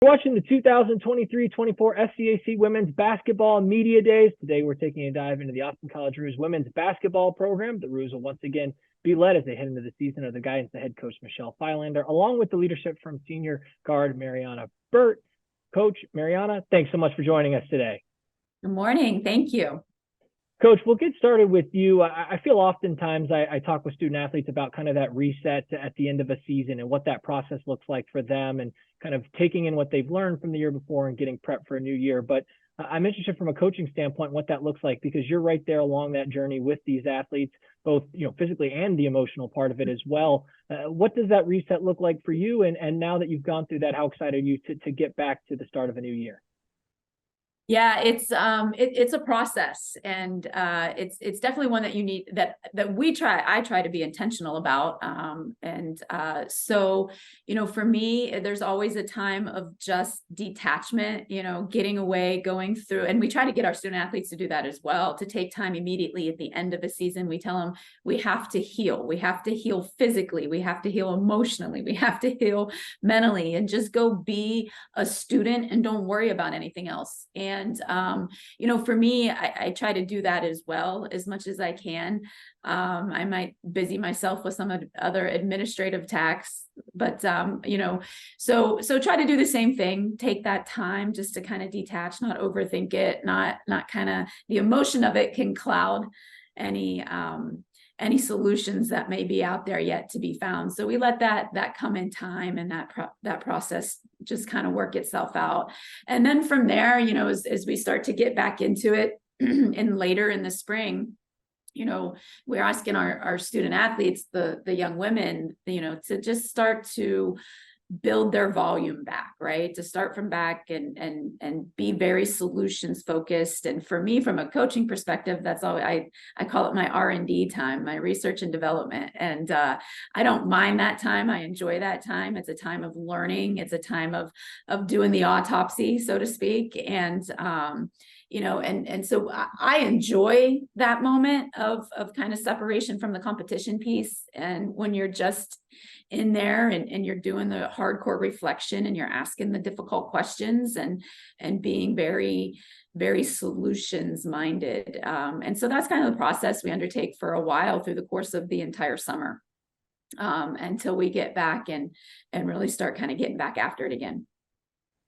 We're watching the 2023-24 SCAC Women's Basketball Media Days. Today, we're taking a dive into the Austin College Roos women's basketball program. The Roos will once again be led as they head into the season of the guidance of head coach Michelle Filander, along with the leadership from senior guard Marianna Bert. Coach Marianna, thanks so much for joining us today. Good morning. Thank you. Coach, we'll get started with you. I feel oftentimes I talk with student athletes about kind of that reset at the end of a season and what that process looks like for them and kind of taking in what they've learned from the year before and getting prepped for a new year. But I'm interested from a coaching standpoint what that looks like, because you're right there along that journey with these athletes, both physically and the emotional part of it as well. What does that reset look like for you? And now that you've gone through that, how excited are you to get back to the start of a new year? Yeah, it's a process, and it's definitely one that you need that I try to be intentional about. So for me, there's always a time of just detachment, getting away, going through, and we try to get our student athletes to do that as well, to take time immediately at the end of a season. We tell them we have to heal. We have to heal physically. We have to heal emotionally. We have to heal mentally, and just go be a student and don't worry about anything else. And for me, I try to do that as well as much as I can. I might busy myself with some other administrative tasks, but so try to do the same thing. Take that time just to kind of detach, not overthink it, not kind of the emotion of it can cloud any solutions that may be out there yet to be found. So we let that come in time, and that process just kind of work itself out. And then from there, as we start to get back into it and later in the spring, we're asking our student athletes, the young women, to just start to build their volume back, right? To start from back and be very solutions focused. And for me, from a coaching perspective, that's all I call it my R&D time, my research and development. And I don't mind that time. I enjoy that time. It's a time of learning. It's a time of doing the autopsy, so to speak. And and so I enjoy that moment of kind of separation from the competition piece. And when you're just in there and you're doing the hardcore reflection and you're asking the difficult questions and being very, very solutions minded. And so that's kind of the process we undertake for a while through the course of the entire summer, until we get back and really start kind of getting back after it again.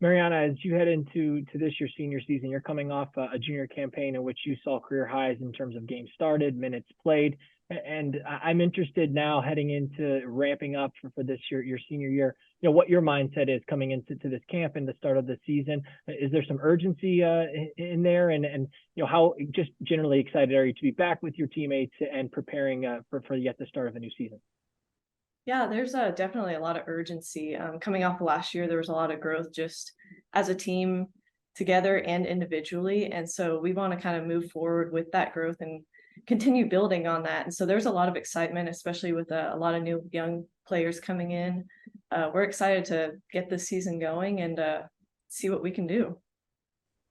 Marianna, as you head into your senior season, you're coming off a junior campaign in which you saw career highs in terms of games started, minutes played. And I'm interested now heading into ramping up for this year, your senior year, what your mindset is coming into this camp and the start of the season. Is there some urgency in there? And how just generally excited are you to be back with your teammates and preparing for yet the start of a new season? Yeah, there's definitely a lot of urgency. Coming off of last year, there was a lot of growth just as a team together and individually. And so we want to kind of move forward with that growth and continue building on that. And so there's a lot of excitement, especially with a lot of new young players coming in. We're excited to get this season going and see what we can do.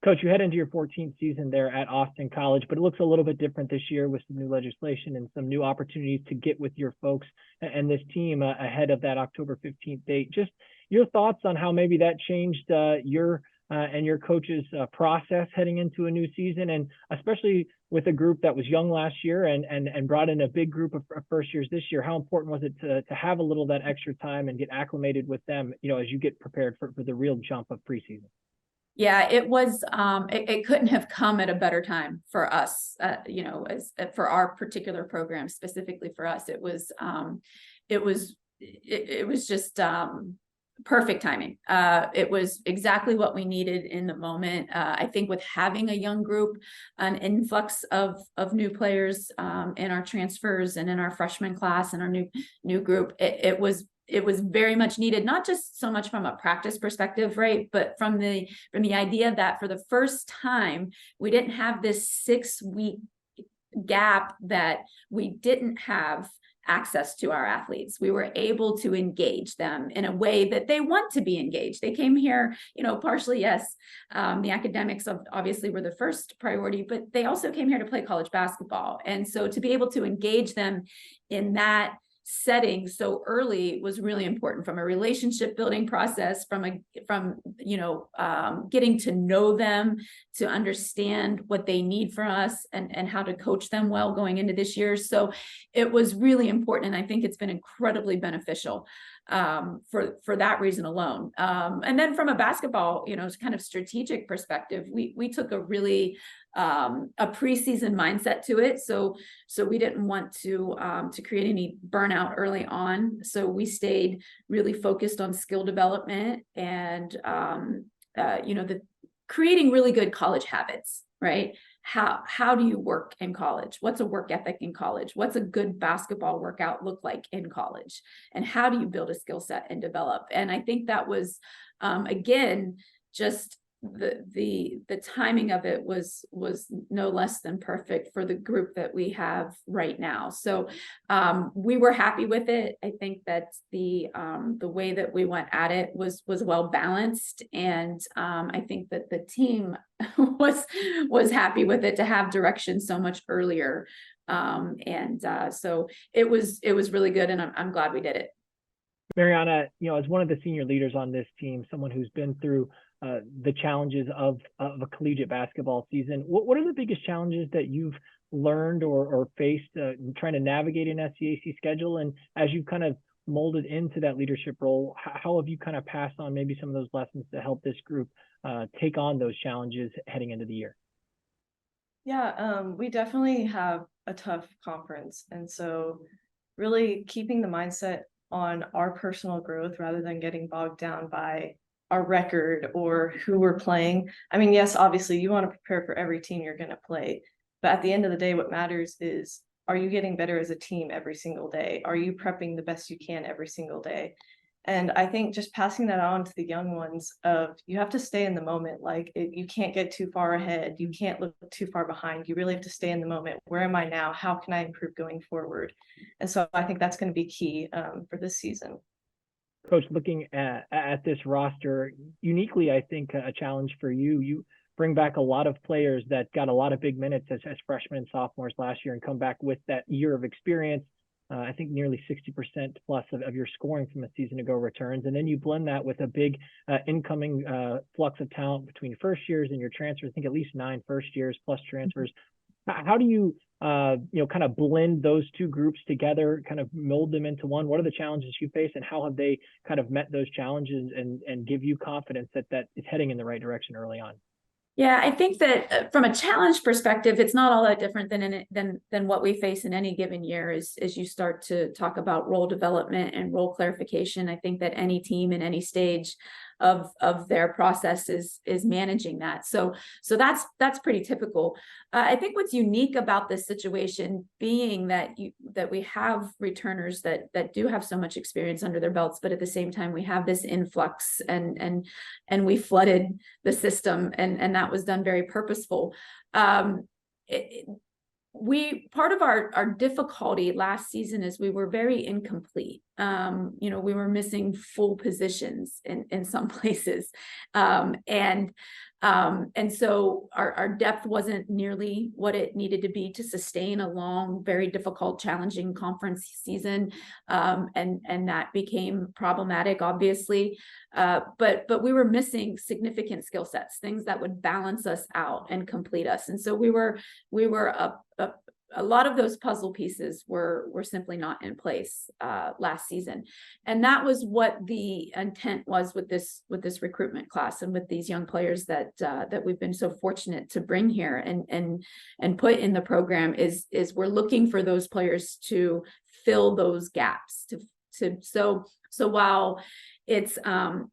Coach, you head into your 14th season there at Austin College, but it looks a little bit different this year with some new legislation and some new opportunities to get with your folks and this team ahead of that October 15th date. Just your thoughts on how maybe that changed your coach's process heading into a new season, and especially with a group that was young last year and brought in a big group of first years this year. How important was it to have a little of that extra time and get acclimated with them, as you get prepared for the real jump of preseason? Yeah, it was, it couldn't have come at a better time for us, for our particular program, specifically for us. It was just perfect timing. It was exactly what we needed in the moment. I think with having a young group, an influx of new players in our transfers and in our freshman class and our new group, it was very much needed, not just so much from a practice perspective, right? But from the idea that for the first time, we didn't have this 6-week gap that we didn't have access to our athletes. We were able to engage them in a way that they want to be engaged. They came here, partially, yes, the academics obviously were the first priority, but they also came here to play college basketball. And so to be able to engage them in that setting so early was really important from a relationship building process, from getting to know them, to understand what they need from us, and how to coach them well going into this year. So it was really important, and I think it's been incredibly beneficial for that reason alone. And then from a basketball, kind of strategic perspective, we took a really a preseason mindset to it. So we didn't want to create any burnout early on. So we stayed really focused on skill development and creating really good college habits, right? How do you work in college? What's a work ethic in college? What's a good basketball workout look like in college? And how do you build a skill set and develop? And I think that was, again, just the timing of it was no less than perfect for the group that we have right now. So we were happy with it. I think that the way that we went at it was well balanced, and I think that the team was happy with it to have direction so much earlier. So it was really good, and I'm glad we did it. Marianna, as one of the senior leaders on this team, someone who's been through the challenges of a collegiate basketball season, what are the biggest challenges that you've learned or faced trying to navigate an SCAC schedule? And as you kind of molded into that leadership role, how have you kind of passed on maybe some of those lessons to help this group take on those challenges heading into the year? Yeah, we definitely have a tough conference. And so really keeping the mindset on our personal growth rather than getting bogged down by our record or who we're playing. I mean, yes, obviously you want to prepare for every team you're going to play, but at the end of the day, what matters is, are you getting better as a team every single day? Are you prepping the best you can every single day? And I think just passing that on to the young ones of, you have to stay in the moment. Like you can't get too far ahead. You can't look too far behind. You really have to stay in the moment. Where am I now? How can I improve going forward? And so I think that's going to be key for this season. Coach, looking at this roster, uniquely, I think a challenge for you. You bring back a lot of players that got a lot of big minutes as freshmen and sophomores last year and come back with that year of experience. I think nearly 60% plus of your scoring from a season ago returns. And then you blend that with a big incoming flux of talent between first years and your transfers. I think at least 9 first years plus transfers. How do you, kind of blend those two groups together, kind of mold them into one? What are the challenges you face, and how have they kind of met those challenges and give you confidence that it's heading in the right direction early on? Yeah, I think that from a challenge perspective, it's not all that different than what we face in any given year as you start to talk about role development and role clarification. I think that any team in any stage of their process is managing that. So that's pretty typical. I think what's unique about this situation being that we have returners that do have so much experience under their belts, but at the same time we have this influx and we flooded the system, and that was done very purposeful. Part of our difficulty last season is we were very incomplete. We were missing full positions in some places. And so our depth wasn't nearly what it needed to be to sustain a long, very difficult, challenging conference season. And that became problematic, obviously. But we were missing significant skill sets, things that would balance us out and complete us. And so we were a lot of those puzzle pieces were simply not in place last season. And that was what the intent was with this recruitment class and with these young players that we've been so fortunate to bring here and put in the program is we're looking for those players to fill those gaps so while it's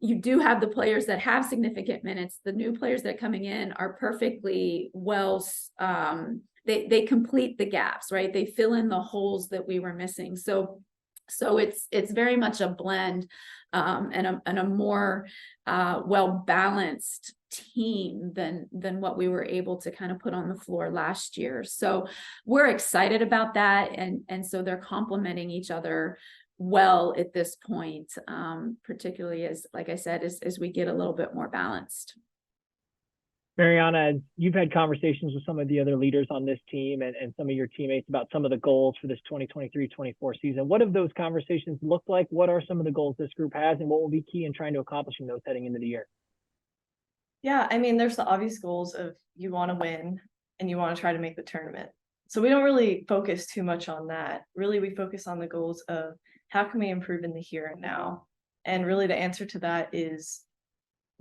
you do have the players that have significant minutes, the new players that are coming in are perfectly well they complete the gaps, right? They fill in the holes that we were missing. So it's very much a blend and a more well-balanced team than what we were able to kind of put on the floor last year. So we're excited about that. And so they're complementing each other well at this point, particularly as, like I said, as we get a little bit more balanced. Marianna, as you've had conversations with some of the other leaders on this team and some of your teammates about some of the goals for this 2023-24 season. What have those conversations looked like? What are some of the goals this group has, and what will be key in trying to accomplishing those heading into the year? Yeah, I mean, there's the obvious goals of you want to win and you want to try to make the tournament. So we don't really focus too much on that. Really, we focus on the goals of how can we improve in the here and now? And really the answer to that is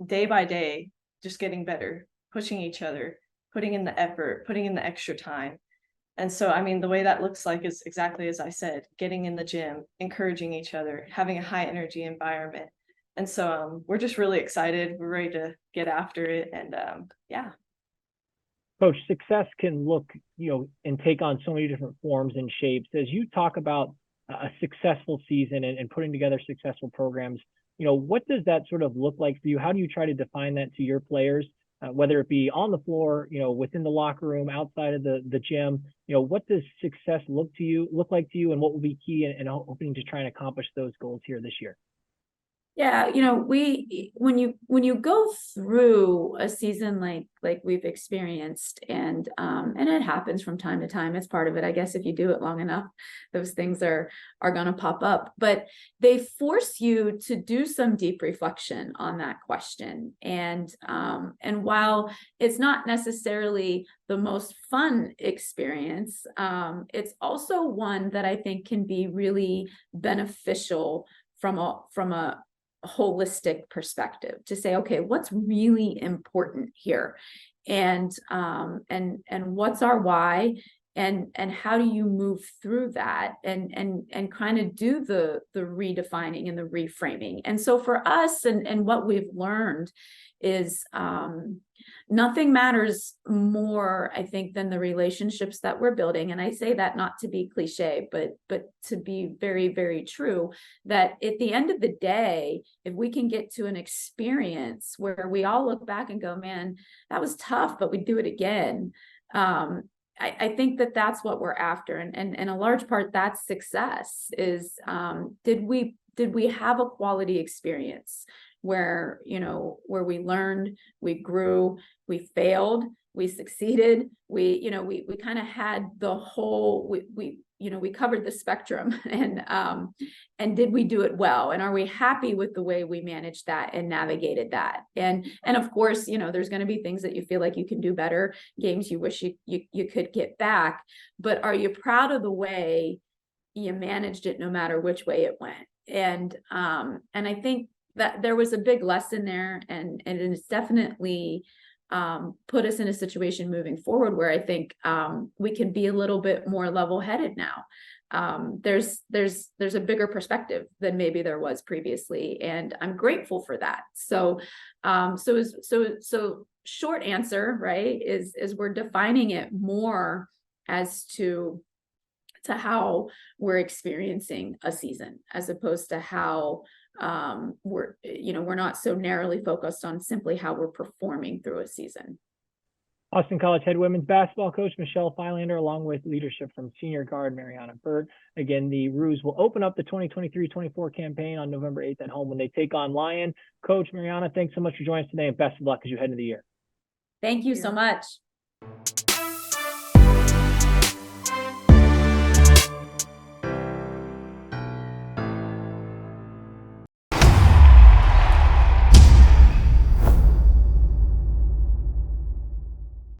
day by day, just getting better, pushing each other, putting in the effort, putting in the extra time. And so, I mean, the way that looks like is exactly as I said, getting in the gym, encouraging each other, having a high energy environment. And so we're just really excited. We're ready to get after it. And yeah. Coach, success can look, and take on so many different forms and shapes. As you talk about a successful season and putting together successful programs, what does that sort of look like for you? How do you try to define that to your players, whether it be on the floor, within the locker room, outside of the gym? What does success look like to you, and what will be key in hoping to try and accomplish those goals here this year? Yeah, when you go through a season like we've experienced, and it happens from time to time, it's part of it. I guess if you do it long enough, those things are going to pop up, but they force you to do some deep reflection on that question. And while it's not necessarily the most fun experience, it's also one that I think can be really beneficial from a holistic perspective, to say, okay, what's really important here, and what's our why, and how do you move through that, and kind of do the redefining and the reframing. And so for us, and what we've learned is nothing matters more, I think, than the relationships that we're building. And I say that not to be cliche, but to be very, very true, that at the end of the day, if we can get to an experience where we all look back and go, man, that was tough, but we'd do it again. I think that that's what we're after. And a large part, that's success is, did we have a quality experience where we learned, we grew, we failed, we succeeded, we kind of had the whole, we covered the spectrum, and did we do it well? And are we happy with the way we managed that and navigated that? And of course, there's going to be things that you feel like you can do better, games you wish you could get back, but are you proud of the way you managed it, no matter which way it went? And I think that there was a big lesson there, and it's definitely put us in a situation moving forward where I think we can be a little bit more level-headed now. There's a bigger perspective than maybe there was previously, and I'm grateful for that. So short answer, right, is we're defining it more as to how we're experiencing a season, as opposed to how we're not so narrowly focused on simply how we're performing through a season. Austin College head women's basketball coach Michelle Filander, along with leadership from senior guard Marianna Bert. Again, the Roos will open up the 2023-24 campaign on November 8th at home when they take on Lyon. Coach Marianna, thanks so much for joining us today, and best of luck as you head into the year. Thank you so much.